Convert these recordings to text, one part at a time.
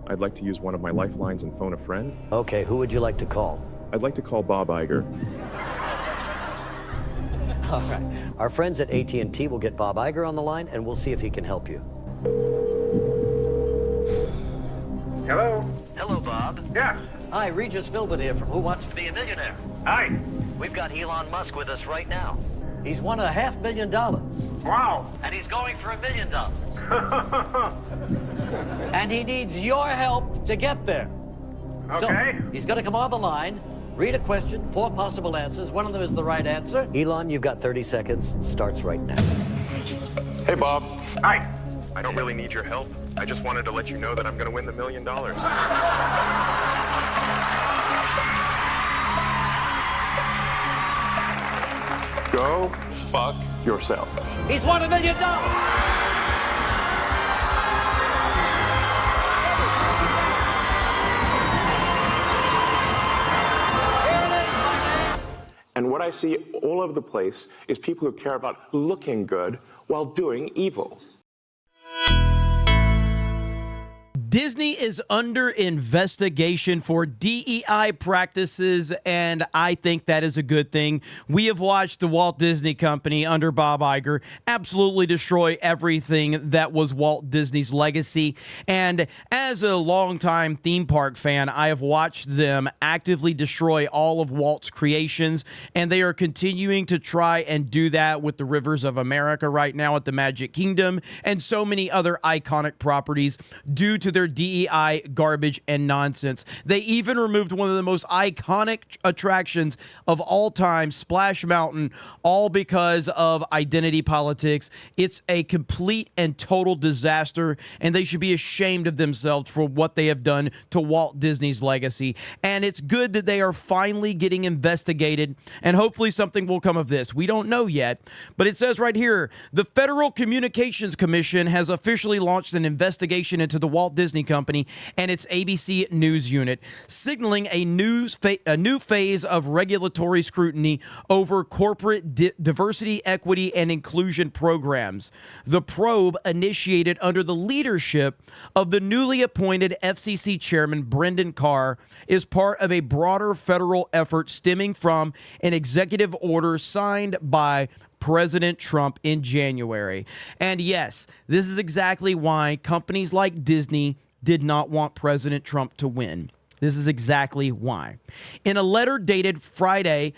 I'd like to use one of my lifelines and phone a friend. Okay, who would you like to call? I'd like to call Bob Iger. All right. Our friends at AT&T will get Bob Iger on the line, and we'll see if he can help you. Hello? Hello, Bob. Yes. Hi, Regis Philbin here from Who Wants to Be a Millionaire. Hi. We've got Elon Musk with us right now. He's won $500,000. Wow. And he's going for $1 million. And he needs your help to get there. Okay. So, he's going to come on the line, read a question, 4 possible answers. One of them is the right answer. Elon, you've got 30 seconds. Starts right now. Hey, Bob. Hi. I don't really need your help. I just wanted to let you know that I'm going to win the $1 million. Go fuck yourself. He's won $1 million. And what I see all over the place is people who care about looking good while doing evil. Disney is under investigation for DEI practices, and I think that is a good thing. We have watched the Walt Disney Company under Bob Iger absolutely destroy everything that was Walt Disney's legacy. And as a longtime theme park fan, I have watched them actively destroy all of Walt's creations, and they are continuing to try and do that with the Rivers of America right now at the Magic Kingdom and so many other iconic properties due to their DEI garbage and nonsense. They even removed one of the most iconic attractions of all time, Splash Mountain, all because of identity politics. It's a complete and total disaster, and they should be ashamed of themselves for what they have done to Walt Disney's legacy. And it's good that they are finally getting investigated, and hopefully something will come of this. We don't know yet, but it says right here, the Federal Communications Commission has officially launched an investigation into the Walt Disney Company and its ABC News unit, signaling a new phase of regulatory scrutiny over corporate diversity, equity, and inclusion programs. The probe, initiated under the leadership of the newly appointed FCC chairman Brendan Carr, is part of a broader federal effort stemming from an executive order signed by President Trump in January. And yes, this is exactly why companies like Disney did not want President Trump to win. This is exactly why. In a letter dated Friday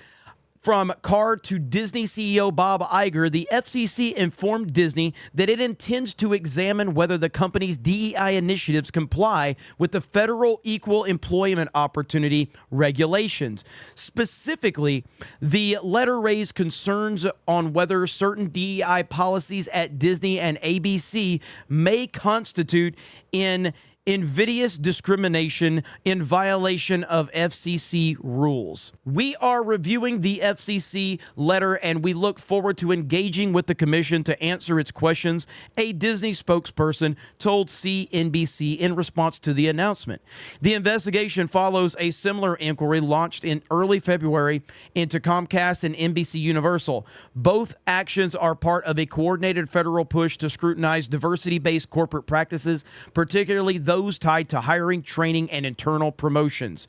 from Carr to Disney CEO Bob Iger, the FCC informed Disney that it intends to examine whether the company's DEI initiatives comply with the federal equal employment opportunity regulations. Specifically, the letter raised concerns on whether certain DEI policies at Disney and ABC may constitute invidious discrimination in violation of FCC rules. We are reviewing the FCC letter, and we look forward to engaging with the commission to answer its questions, a Disney spokesperson told CNBC in response to the announcement. The investigation follows a similar inquiry launched in early February into Comcast and NBC Universal. Both actions are part of a coordinated federal push to scrutinize diversity-based corporate practices, particularly those tied to hiring, training, and internal promotions.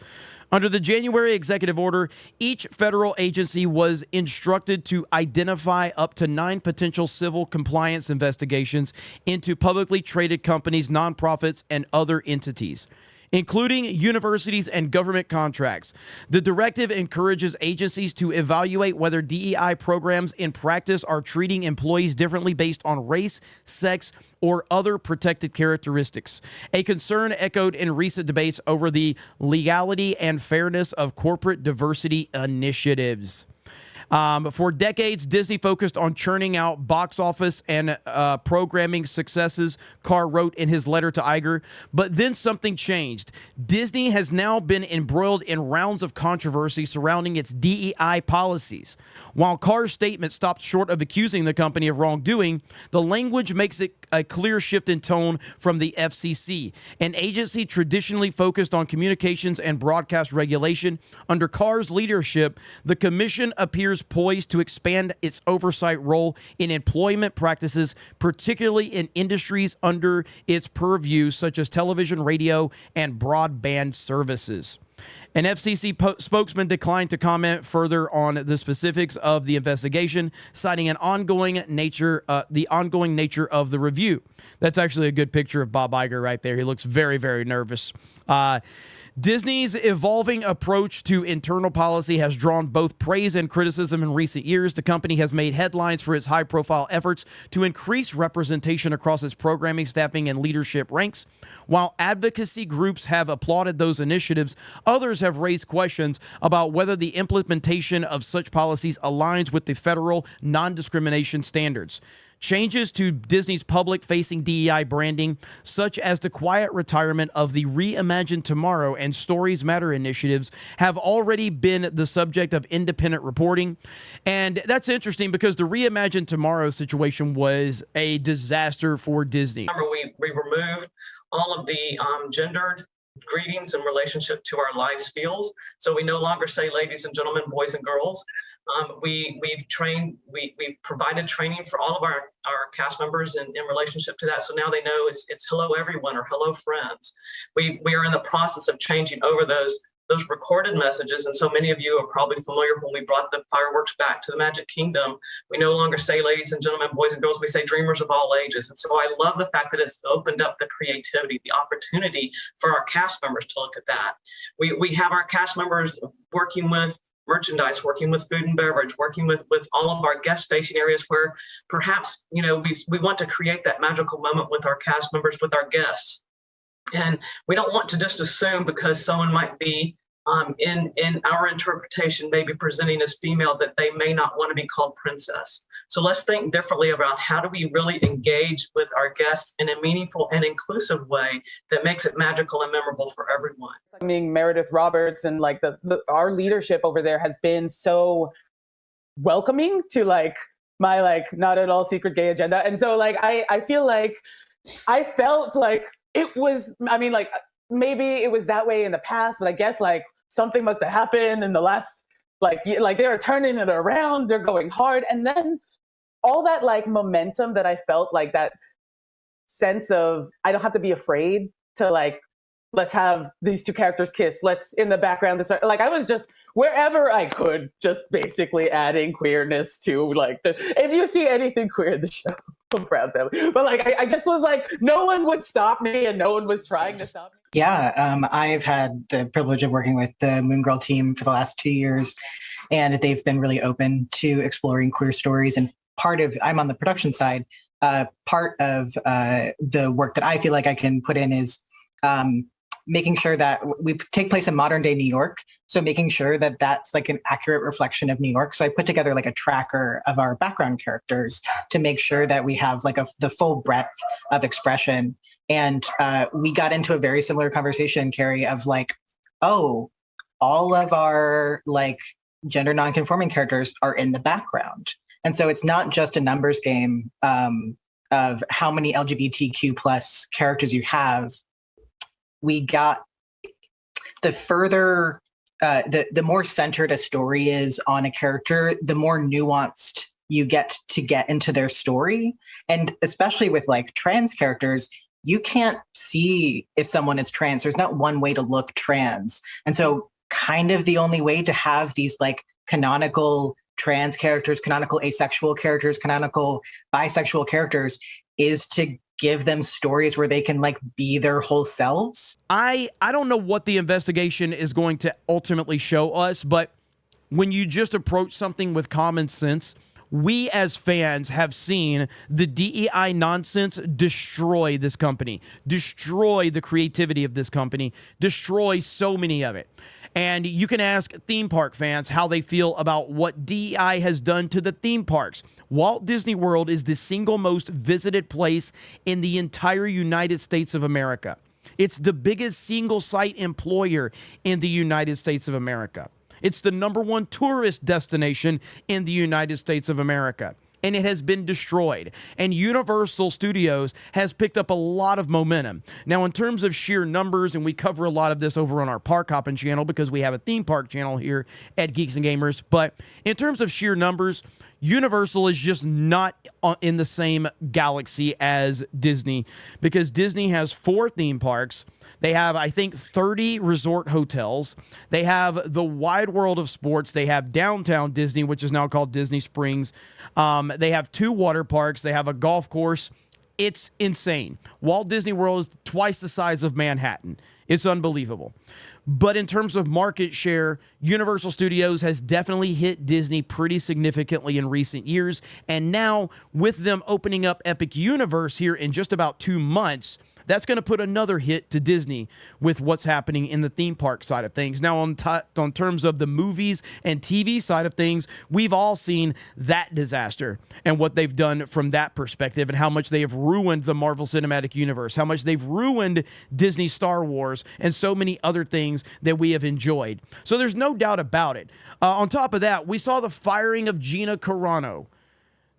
Under the January executive order, each federal agency was instructed to identify up to 9 potential civil compliance investigations into publicly traded companies, nonprofits, and other entities, including universities and government contracts. The directive encourages agencies to evaluate whether DEI programs in practice are treating employees differently based on race, sex, or other protected characteristics, a concern echoed in recent debates over the legality and fairness of corporate diversity initiatives. For decades, Disney focused on churning out box office and programming successes, Carr wrote in his letter to Iger. But then something changed. Disney has now been embroiled in rounds of controversy surrounding its DEI policies. While Carr's statement stopped short of accusing the company of wrongdoing, the language makes it a clear shift in tone from the FCC, an agency traditionally focused on communications and broadcast regulation. Under Carr's leadership, the commission appears appears poised to expand its oversight role in employment practices, particularly in industries under its purview, such as television, radio, and broadband services. An FCC spokesman declined to comment further on the specifics of the investigation, citing the ongoing nature of the review. That's actually a good picture of Bob Iger right there. He looks very, very nervous. Disney's evolving approach to internal policy has drawn both praise and criticism in recent years. The company has made headlines for its high-profile efforts to increase representation across its programming, staffing, and leadership ranks. While advocacy groups have applauded those initiatives, others have raised questions about whether the implementation of such policies aligns with the federal non-discrimination standards. Changes to Disney's public-facing DEI branding, such as the quiet retirement of the Reimagine Tomorrow and Stories Matter initiatives, have already been the subject of independent reporting. And that's interesting because the Reimagine Tomorrow situation was a disaster for Disney. Remember, we removed all of the gendered greetings in relationship to our live spiels. So we no longer say ladies and gentlemen, boys and girls. We've provided training for all of our cast members in relationship to that. So now they know it's hello everyone or hello friends. We are in the process of changing over those recorded messages. And so many of you are probably familiar when we brought the fireworks back to the Magic Kingdom. We no longer say ladies and gentlemen, boys and girls, we say dreamers of all ages. And so I love the fact that it's opened up the creativity, the opportunity for our cast members to look at that. We have our cast members working with merchandise, working with food and beverage, working with all of our guest facing areas where perhaps, we want to create that magical moment with our cast members, with our guests. And we don't want to just assume because someone might be in our interpretation, maybe presenting as female, that they may not want to be called princess. So let's think differently about how do we really engage with our guests in a meaningful and inclusive way that makes it magical and memorable for everyone. I mean, Meredith Roberts and our leadership over there has been so welcoming to my not at all secret gay agenda. And so I feel like I felt like it was, maybe it was that way in the past, but I guess something must have happened in the last, they're turning it around, they're going hard. And then all that momentum that I felt, that sense of, I don't have to be afraid to let's have these two characters kiss. Let's in the background, I was just wherever I could, just basically adding queerness to if you see anything queer in the show, I'm proud family. But I just was no one would stop me and no one was trying to stop me. Yeah, I've had the privilege of working with the Moon Girl team for the last 2 years, and they've been really open to exploring queer stories. And I'm on the production side. Part of the work that I feel like I can put in is making sure that we take place in modern day New York. So making sure that that's an accurate reflection of New York. So I put together a tracker of our background characters to make sure that we have the full breadth of expression. And we got into a very similar conversation, Carrie, of all of our gender nonconforming characters are in the background. And so it's not just a numbers game of how many LGBTQ plus characters you have. We got the further, the more centered a story is on a character, the more nuanced you get into their story. And especially with trans characters, you can't see if someone is trans. There's not one way to look trans. And so kind of the only way to have these canonical trans characters, canonical asexual characters, canonical bisexual characters is to give them stories where they can be their whole selves. I don't know what the investigation is going to ultimately show us, but when you just approach something with common sense, we as fans have seen the DEI nonsense destroy this company, destroy the creativity of this company, destroy so many of it. And you can ask theme park fans how they feel about what DEI has done to the theme parks. Walt Disney World is the single most visited place in the entire United States of America. It's the biggest single site employer in the United States of America. It's the #1 tourist destination in the United States of America. and it has been destroyed. And Universal Studios has picked up a lot of momentum. Now, in terms of sheer numbers, and we cover a lot of this over on our Park Hopping channel because we have a theme park channel here at Geeks and Gamers, but in terms of sheer numbers, Universal is just not in the same galaxy as Disney, because Disney has 4 theme parks. They have, I think, 30 resort hotels. They have the wide world of sports. They have downtown Disney, which is now called Disney Springs. They have 2 water parks. They have a golf course. It's insane. Walt Disney World is twice the size of Manhattan. It's unbelievable. But in terms of market share, Universal Studios has definitely hit Disney pretty significantly in recent years. And now, with them opening up Epic Universe here in just about 2 months, that's going to put another hit to Disney with what's happening in the theme park side of things. Now, on terms of the movies and TV side of things, we've all seen that disaster and what they've done from that perspective, and how much they have ruined the Marvel Cinematic Universe, how much they've ruined Disney Star Wars, and so many other things that we have enjoyed. So there's no doubt about it. On top of that, we saw the firing of Gina Carano.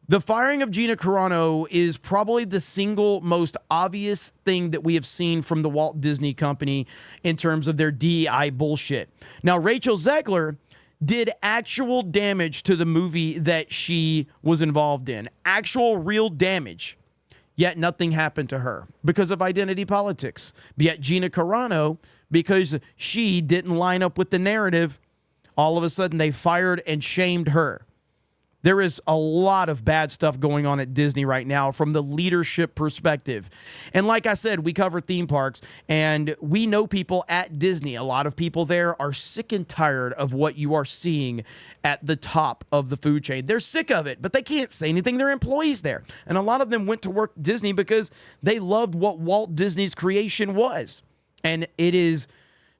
The firing of Gina Carano is probably the single most obvious thing that we have seen from the Walt Disney Company in terms of their DEI bullshit. Now, Rachel Zegler did actual damage to the movie that she was involved in. Actual real damage. Yet nothing happened to her because of identity politics. Yet Gina Carano, because she didn't line up with the narrative, all of a sudden they fired and shamed her. There is a lot of bad stuff going on at Disney right now from the leadership perspective. And like I said, we cover theme parks, and we know people at Disney. A lot of people there are sick and tired of what you are seeing at the top of the food chain. They're sick of it, but they can't say anything. They're employees there. And a lot of them went to work at Disney because they loved what Walt Disney's creation was. And it is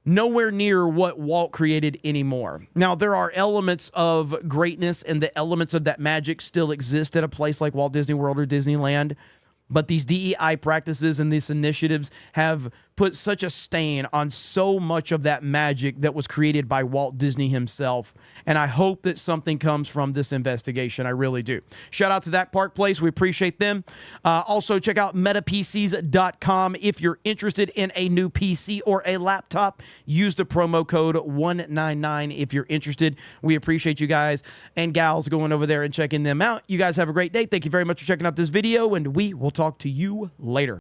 nowhere near what Walt created anymore. Now, there are elements of greatness, and the elements of that magic still exist at a place like Walt Disney World or Disneyland. But these DEI practices and these initiatives have put such a stain on so much of that magic that was created by Walt Disney himself. And I hope that something comes from this investigation. I really do. Shout out to That Park Place. We appreciate them. Also, check out metapcs.com. If you're interested in a new PC or a laptop, use the promo code 199 if you're interested. We appreciate you guys and gals going over there and checking them out. You guys have a great day. Thank you very much for checking out this video, and we will talk to you later.